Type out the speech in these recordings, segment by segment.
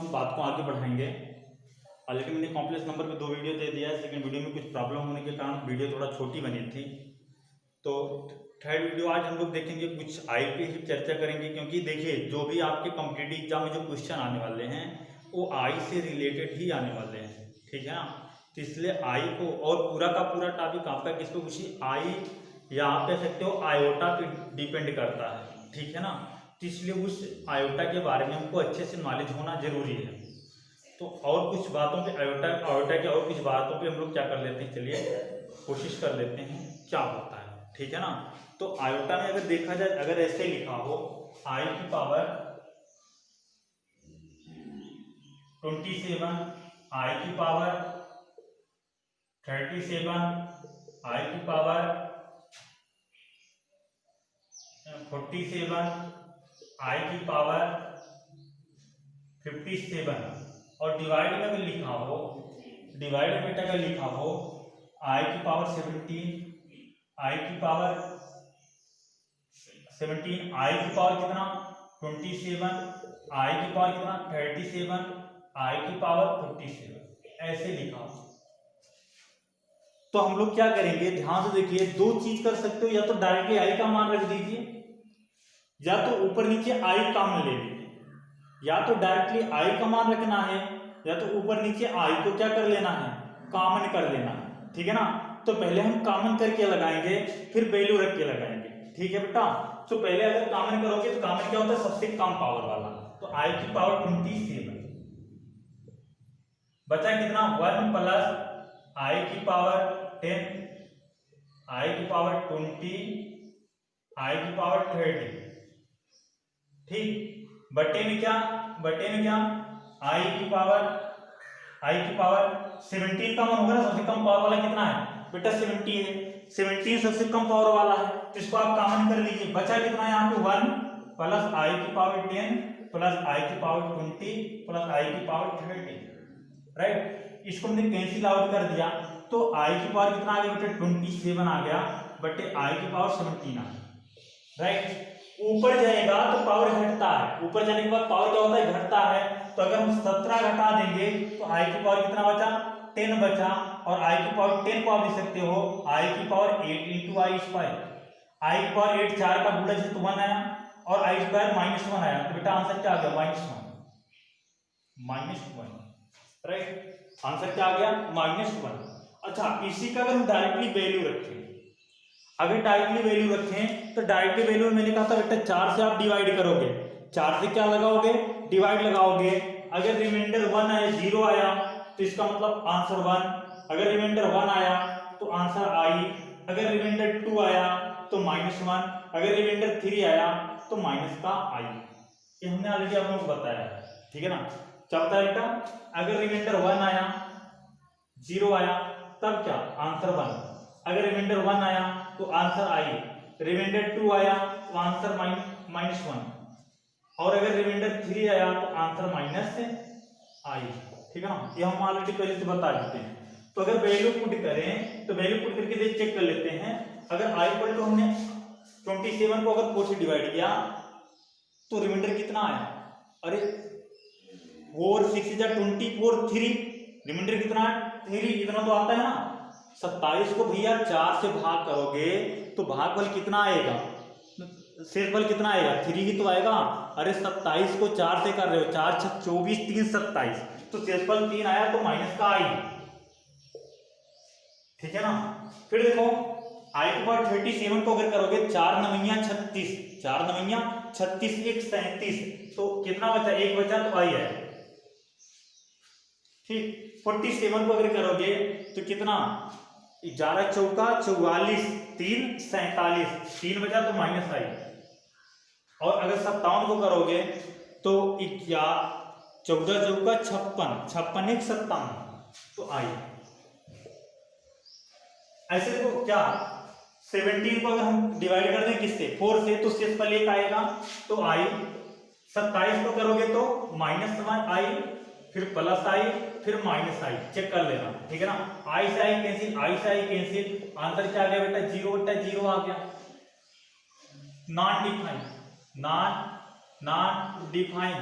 उस बात को आगे बढ़ाएंगे। लेकिन मैंने कॉम्प्लेक्स नंबर पे 2 वीडियो दे दिया है, सेकंड वीडियो में कुछ प्रॉब्लम होने के कारण वीडियो थोड़ा छोटी बनी थी। तो थर्ड वीडियो आज हम लोग देखेंगे, कुछ आई पे ही चर्चा करेंगे, क्योंकि देखिए जो भी आपके कॉम्पिटिटिव एग्जाम में जो क्वेश्चन आने वाले हैं वो आई से रिलेटेड ही आने वाले हैं, ठीक है ना। तो इसलिए आई को, और पूरा का पूरा टॉपिक आपका किस पे पूछिए, आई या आप कह सकते हो आयोटा पे डिपेंड करता है, ठीक है ना। तो इसलिए उस आयोटा के बारे में हमको अच्छे से नॉलेज होना जरूरी है। तो और कुछ बातों पे आयोटा के और कुछ बातों पे हम लोग क्या कर लेते हैं, चलिए कोशिश कर लेते हैं क्या होता है, ठीक है ना। तो आयोटा में अगर देखा जाए, अगर ऐसे लिखा हो आई की पावर 27, आई की पावर 37, आई की पावर 47, आई की पावर 57, और डिवाइड में अगर लिखा हो, डिवाइड में अगर लिखा हो आई की पावर 17, आई की पावर 17, आई की पावर कितना 27, आई की पावर कितना 37, आई की पावर 57, ऐसे लिखा हो। तो हम लोग क्या करेंगे, ध्यान से देखिए, दो चीज कर सकते हो, या तो डायरेक्टली आई का मान रख दीजिए, या तो ऊपर नीचे आई कॉमन ले लीजिए। या तो डायरेक्टली आई का मान रखना है, या तो ऊपर नीचे आई को क्या कर लेना है, कॉमन कर लेना है, ठीक है ना। तो पहले हम कॉमन करके लगाएंगे, फिर वैल्यू रख के लगाएंगे, ठीक है बेटा। तो पहले अगर कॉमन करोगे तो कॉमन क्या होता है, सबसे कम पावर वाला। तो आई की पावर 27 बचा कितना 1 प्लस आई की पावर 10, आई की पावर 20, आई की पावर 30, ठीक। बटे में क्या आई की पावर 17 कॉमन होगा ना, सबसे कम पावर वाला कितना है बेटा 17 है, 17 सबसे कम पावर वाला है, तो इसको आप कॉमन कर लीजिए। बचा कितना है यहाँ पे 1 प्लस आई की पावर 10 प्लस आई की पावर 20 प्लस आई की पावर 30, राइट। इसको हमने कैंसिल आउट कर दिया, तो आई की पावर कितना आ गया बेटा 27 आ गया, बटे आई की पावर 17 आ गया, राइट। ऊपर जाएगा तो पावर घटता है, ऊपर जाने के बाद पावर क्या होता है, घटता है। तो अगर हम 17 घटा देंगे तो आई की पावर कितना बचा 10 बचा, और आई की पावर 10 को आप लिख सकते हो आई की पावर 8 इंटू आई स्क्वायर। आई की पावर 8 4 का गुणज है तो 1 आया, और आई स्क्वायर -1 आया, तो बेटा आंसर क्या आ गया -1, राइट। आंसर क्या आ गया -1। अच्छा, इसी का अगर हम डायरेक्टली वैल्यू रखें, अगर डायरेक्टली वैल्यू रखें तो डायरेक्टली वैल्यू मैंने कहा था बेटा 4 से आप डिवाइड करोगे, 4 से क्या लगाओगे, डिवाइड लगाओगे। अगर रिमाइंडर 1 आया, 0 आया, तो इसका मतलब आंसर 1। अगर रिमाइंडर 1 आया तो आंसर आई, अगर रिमाइंडर 2 आया तो -1, अगर रिमाइंडर 3 आया तो माइनस का आई। ये हमने ऑलरेडी आप लोगों को बताया है, ठीक है ना। क्या होता है बेटा, अगर रिमाइंडर 1 आया, 0 आया, तब क्या आंसर 1, अगर रिमाइंडर 1 आया तो आंसर आई, रिमाइंडर 2 आया तो आंसर -1, और अगर रिमाइंडर 3 आया तो आंसर माइनस आई, ठीक है ना। ये हम ऑलरेडी पहले से बता चुके हैं। तो अगर वैल्यू पुट करें तो वैल्यू पुट करके देख चेक कर लेते हैं। अगर आई इक्वल टू हमने 27 को अगर 4 से डिवाइड किया तो रिमाइंडर कितना आया, अरे 4 6 जा 24, 3 रिमाइंडर कितना है 3, इतना तो आता है ना। 27 को भैया 4 से भाग करोगे तो भागफल कितना आएगा, शेषफल कितना आएगा 3 ही तो आएगा। अरे 27 को 4 से कर रहे हो, 4 6 24 3 27, तो शेषफल 3 आया तो माइनस का आई, ठीक है ना। फिर देखो आई के पावर 37 को अगर करोगे 4 9 36, 4 9 36 1 37, तो कितना बचा, 1 बचा तो आई है, ठीक। 47 को अगर करोगे तो कितना, 11 चौका 44 3 47, 3 बचा तो माइनस आई। और अगर 57 को करोगे तो 14 चौका 56, 56 1 57, तो आई। ऐसे देखो क्या 17 को अगर हम डिवाइड कर दें किससे 4 से, तो शेषफल 1 आएगा तो आई। 27 को करोगे तो -1 आई, फिर प्लस आई, फिर माइनस आई, चेक कर लेना, ठीक है ना। आई से आई कैंसिल, आई से आई कैंसिल, आंसर क्या आ गया बेटा 0/0 आ गया। नॉन डिफाइन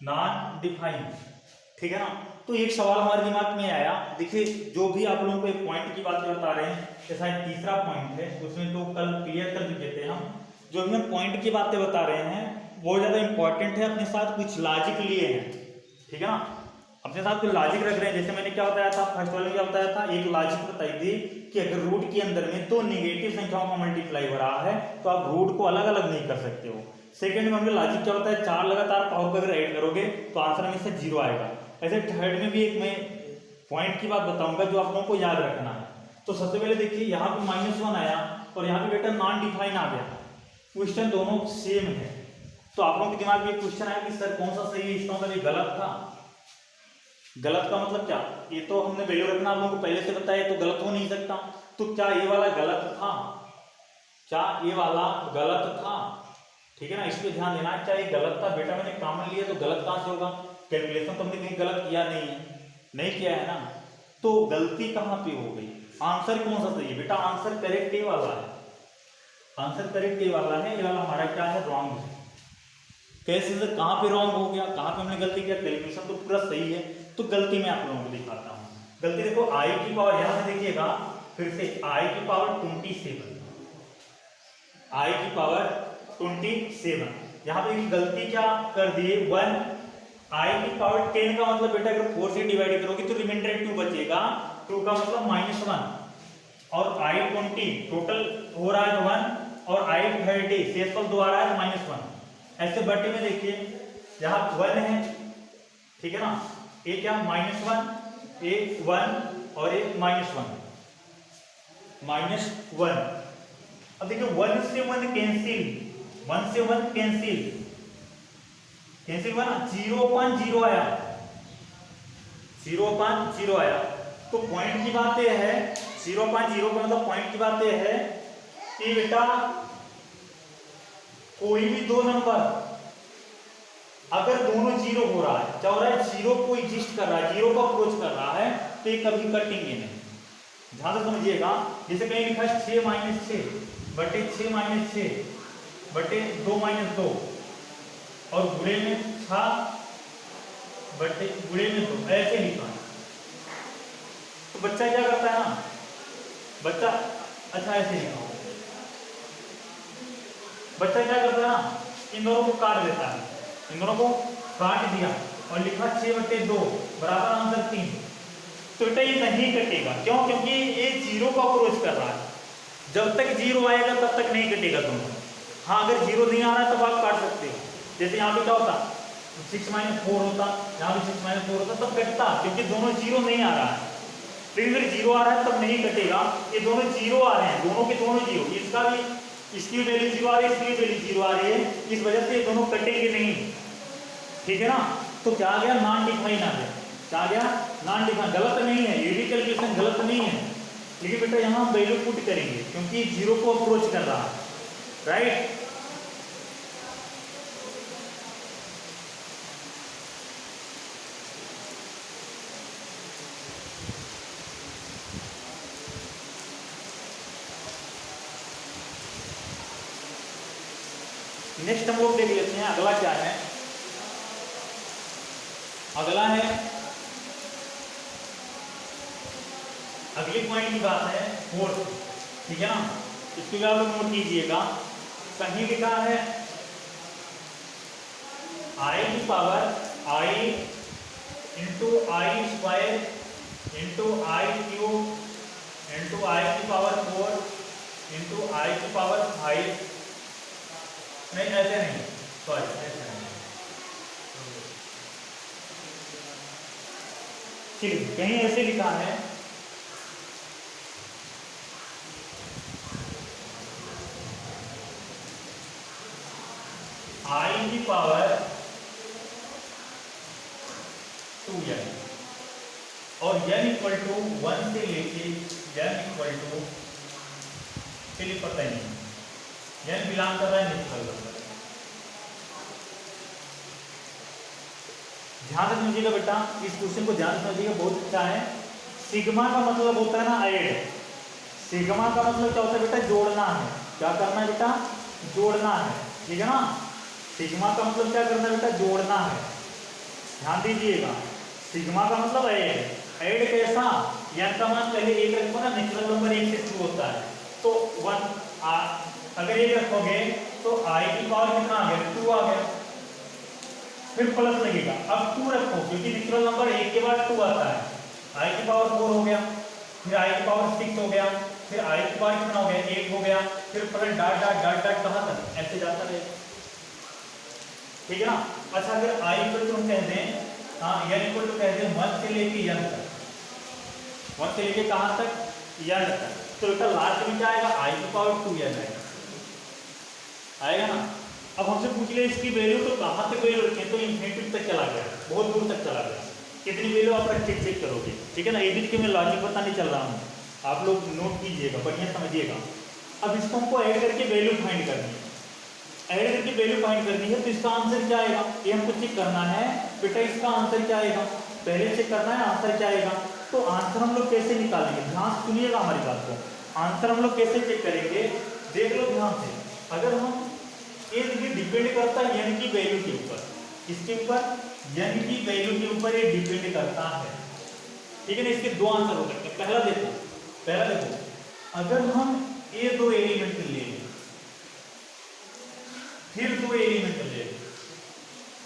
नॉन डिफाइन, ठीक है ना। तो एक सवाल हमारे दिमाग में आया, देखिए जो भी आप लोगों को एक पॉइंट की बातें बता रहे हैं, जैसा तीसरा पॉइंट है उसमें तो कल क्लियर कर चुके थे हम, जो भी हम पॉइंट की बातें बता रहे हैं वो ज़्यादा इंपॉर्टेंट है, अपने साथ कुछ लॉजिक लिए हैं, ठीक है ना, अपने साथ कुछ लॉजिक रख रहे हैं। जैसे मैंने क्या बताया था फर्स्ट वाले में, क्या बताया था, एक लॉजिक बताई थी कि अगर रूट के अंदर में दो नेगेटिव संख्याओं का मल्टीप्लाई हो रहा है तो आप रूट को अलग अलग नहीं कर सकते हो। सेकंड में हमने लॉजिक क्या होता है, चार लगातार पावर को अगर ऐड करोगे तो आंसर में से 0 आएगा। ऐसे थर्ड में भी एक मैं पॉइंट की बात बताऊंगा जो आप लोगों को याद रखना है। तो सबसे पहले देखिए यहाँ पे -1 आया और यहाँ पे बेटा नॉन डिफाइन आ गया, क्वेश्चन दोनों सेम है। तो आप लोगों के दिमाग में क्वेश्चन आया कि सर कौन सा सही है, इसका मतलब ये गलत था। गलत का मतलब क्या, ये तो हमने वैल्यू रखना आप लोगों को पहले से बताया, तो गलत हो नहीं सकता। तो क्या ये वाला गलत था, क्या ये वाला गलत था, ठीक है ना, इस पे ध्यान देना। क्या ये गलत था, बेटा मैंने कॉमन लिया तो गलत कहाँ से होगा, कैलकुलेशन तो हमने कहीं गलत किया नहीं है, नहीं किया है ना, तो गलती कहाँ पे हो गई, आंसर कौन सा सही है, बेटा आंसर करेक्ट ए वाला है, आंसर करेक्ट ए वाला है, ये वाला हमारा क्या है, रॉन्ग है। कैसे सर, कहाँ पे रॉन्ग हो गया, कहाँ पे हमने गलती किया, कैलकुलेशन तो पूरा सही है। तो गलती मैं आप लोगों को दिखाता हूँ। गलती देखो, आई की पावर, यहाँ से देखिएगा फिर से आई की पावर 27, आई की पावर 27, यहाँ पे गलती क्या कर दिए 1, आई की पावर 10 का मतलब बेटा अगर 4 से डिवाइड करोगे तो रिमाइंडर 2 बचेगा, 2 का मतलब -1, और आई 20 टोटल हो रहा है 1, और आई 30 शेषफल 2 आ रहा है -1। ऐसे बटे में देखिए यहाँ 1 है, ठीक है ना, ये क्या -1, ये 1 और ये -1। अब देखिए 1 से 1 कैंसिल, 1 से 1 कैंसिल, कैंसिल हुआ ना, 0/0 आया, 0/0 आया। तो पॉइंट की बात यह है, 0/0 का मतलब पॉइंट की बात यह है कि बेटा कोई भी दो नंबर अगर दोनों 0 हो रहा है, क्या हो रहा है, 0 को एग्जिस्ट कर रहा है, 0 को अप्रोच कर रहा है, तो ये कभी कटेंगे नहीं। ध्यान से समझिएगा, जैसे कहीं लिखा है 6 - 6 बटे 6 - 6 बटे 2 - 2 और गुणे में 6 बटे गुणे में 2, ऐसे लिखा है। तो बच्चा क्या करता है ना, बच्चा अच्छा ऐसे लिखा हो, बच्चा क्या करता है ना, इन दोनों को काट देता है, इन दोनों को काट दिया और लिखा 6/2 बराबर आंसर 3। तो बेटा ये नहीं कटेगा, क्यों, क्योंकि ये 0 को अप्रोच कर रहा है, जब तक 0 आएगा तब तक नहीं कटेगा दोनों। हाँ अगर 0 नहीं आ रहा है तब आप काट सकते हो। जैसे यहाँ पे क्या होता, 6 - 4 होता, यहाँ पे 6 - 4 होता, तब कटता, क्योंकि दोनों 0 नहीं आ रहा है। लेकिन अगर 0 आ रहा है तब नहीं कटेगा, ये दोनों 0 आ रहे हैं, दोनों के दोनों 0, इसका भी, इसकी भी वैल्यू 0 आ रही है, इसकी भी वैल्यू 0 आ रही है, इस वजह से ये दोनों कटेंगे नहीं, ठीक है ना। तो क्या आ गया, नॉन डिफाइन आ गया, क्या आ गया, नॉन डिफाइन। गलत नहीं है, ये भी कैलकुलेशन गलत नहीं है, लेकिन बेटा यहाँ हम वैल्यू पुट करेंगे क्योंकि 0 को अप्रोच कर रहा है, राइट। नेक्स्ट हम लोग देख लेते हैं अगला क्या है। अगला है, अगली पॉइंट की बात है 4, ठीक है ना। इसको भी आप लोग नोट कीजिएगा, कहीं लिखा है आई की पावर आई इंटू आई स्क्वायर इंटू आई क्यूब इंटू आई की पावर 4 इंटू आई की पावर 5, नहीं ऐसे नहीं, सॉरी ऐसे नहीं, ठीक, कहीं ऐसे लिखा है आई की पावर 2n और n इक्वल टू 1 से लेके n इक्वल टू, चलिए पता ही नहीं, n बिलोंग कर रहा है निकल कर, ध्यान से समझिएगा बेटा, इस क्वेश्चन को ध्यान से समझिएगा, बहुत अच्छा है। सिग्मा का मतलब होता है ना ऐड, सिग्मा का मतलब क्या होता है बेटा, जोड़ना है, क्या करना है बेटा, जोड़ना है, ठीक है ना। सिग्मा का मतलब क्या करना है बेटा, जोड़ना है। ध्यान दीजिएगा, सिग्मा का मतलब ऐड कैसा, n का मान पहले एक रखो ना, नेचुरल नंबर एक से शुरू होता है, तो 1 अगर एक रखोगे तो i की पावर कितना आ गया, 2 आ गया, फिर प्लस लगेगा, अब 2 रखो क्योंकि नेचुरल नंबर एक के बाद 2 आता है, i की पावर 4 हो गया, फिर i की पावर 6 हो गया, फिर i की पावर कितना हो गया, 8 हो गया, फिर plus dot dot dot dot कहाँ तक ऐसे जाता रहेगा, ठीक है ना। अच्छा अगर i इक्वल टू हम कह दें, हाँ n इक्वल टू कह दें 1 से लेके n तक, 1 से लेके कहाँ तक, n तक, तो बेटा लास्ट में क्या आएगा, i की पावर 2n आएगा ना। अब हमसे पूछ ले इसकी वैल्यू, तो कहाँ तक वैल्यू रखें, तो इन्फिनिटी तक चला गया, बहुत दूर तक चला गया, कितनी वैल्यू आप चेक करोगे, ठीक है ना। ये भी कि मैं लॉजिक बताने चल रहा हूँ, आप लोग नोट कीजिएगा, बढ़िया समझिएगा। अब इसको हमको ऐड करके वैल्यू फाइंड करनी है, ऐड करके वैल्यू फाइंड करनी है, तो इसका आंसर क्या आएगा, ये हमको चेक करना है बेटा, इसका आंसर क्या आएगा, पहले चेक करना है आंसर क्या आएगा। तो आंसर हम लोग कैसे निकालेंगे, ध्यान सुनिएगा हमारी बात को, आंसर हम लोग कैसे चेक करेंगे, देख लो ध्यान से। अगर हम ये डिपेंड करता है n की वैल्यू के ऊपर, किसके ऊपर, n की वैल्यू के ऊपर ये डिपेंड करता है, ठीक है ना। इसके दो आंसर हो सकते हैं, पहला देखो अगर हम ये दो एलिमेंट ले लें, फिर दो एलिमेंट ले लें,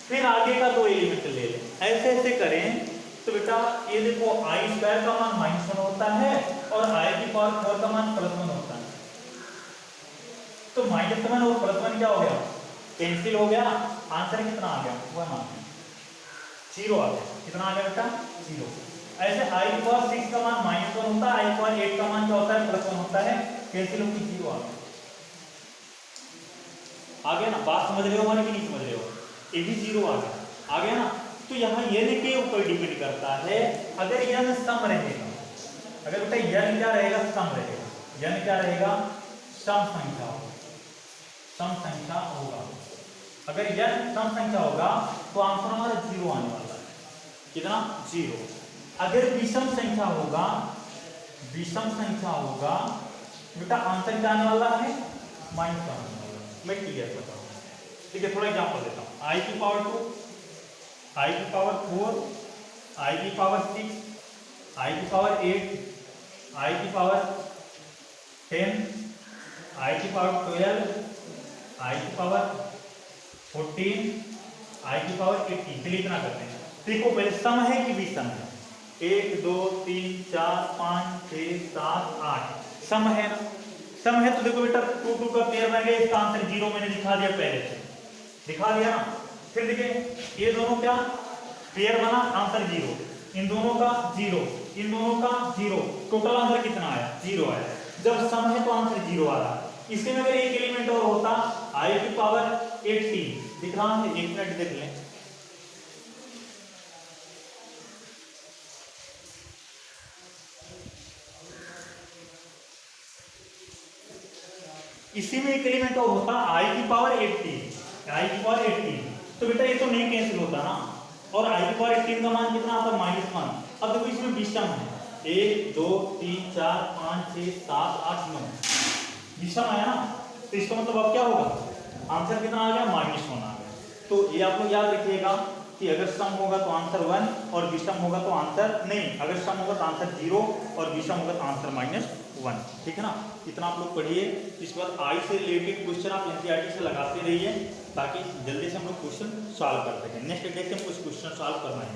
फिर आगे का दो एलिमेंट ले लें, ऐसे ऐसे करें तो बेटा ये देखो i² का मान -1 होता है और i की पावर 4 का मान +1 होता है, तो -1 और +1 क्या हो गया, कैंसिल हो गया, आंसर कितना आ गया, 1 आ गया, 0 आ गया, कितना आ गया बेटा, 0। ऐसे i की पावर 6 का मान -1 होता है, i की पावर 8 का मान क्या होता है, +1 होता है, कैंसिल होकर 0 आ गया, आ गया ना। बात समझ रहे हो हमारी कि नहीं समझ रहे हो, ये भी 0 आ गया ना। तो यहाँ n के ऊपर डिपेंड करता है, अगर n सम रहेगा, अगर बेटा n क्या रहेगा, सम रहेगा, n क्या रहेगा, सम संख्या होगा, सम संख्या होगा, अगर n सम संख्या होगा तो आंसर हमारा 0 आने वाला है, कितना, 0। अगर विषम संख्या होगा, विषम संख्या होगा बेटा आंसर क्या आने वाला है, -1 आने वाला है। मैं क्लियर करता हूँ, ठीक है, थोड़ा एग्जांपल देता हूँ, i की पावर 2, i की पावर 4, i की पावर 6, i की पावर 8, i की पावर 10, i की पावर 12, i की पावर 14, i की पावर 18, चलिए इतना करते हैं। देखो पहले सम है कि विषम है, 1 2 3 4 5 6 7 8, सम है ना, सम है तो देखो बेटा 2 2 का पेयर बन गया, इसका आंसर 0 मैंने दिखा दिया, पहले से दिखा दिया ना। फिर देखिए ये दोनों क्या पेयर बना, आंसर 0, इन दोनों का 0, इन दोनों का 0, टोटल आंसर कितना आया, 0 आया। जब सम है तो आंसर 0 आ रहा, इसके में अगर एक एलिमेंट और होता i की पावर 18, दिख रहा है, 1 मिनट देख लें, इसी में एक एलिमेंट और होता i की पावर 18, i की पावर 18, तो बेटा ये तो नहीं कैंसिल होता ना, और i की पावर 18 का मान कितना आता है, -1। अब देखो इसमें विषम है, 1 2 3 4 5 6 7 8 9, विषम आया ना, तो इसका मतलब अब क्या होगा, आंसर कितना आ गया, -1 आ गया। तो ये आप लोग याद रखिएगा कि अगर सम होगा तो आंसर 1 और विषम होगा तो आंसर नहीं, अगर सम होगा तो आंसर 0 और विषम होगा तो आंसर -1, ठीक है ना। इतना आप लोग पढ़िए, इसके बाद आई से रिलेटेड क्वेश्चन आप एनसीईआरटी से लगाते रहिए ताकि जल्दी से हम लोग क्वेश्चन सॉल्व कर सकें। नेक्स्ट डे से हम कुछ क्वेश्चन सॉल्व करना है।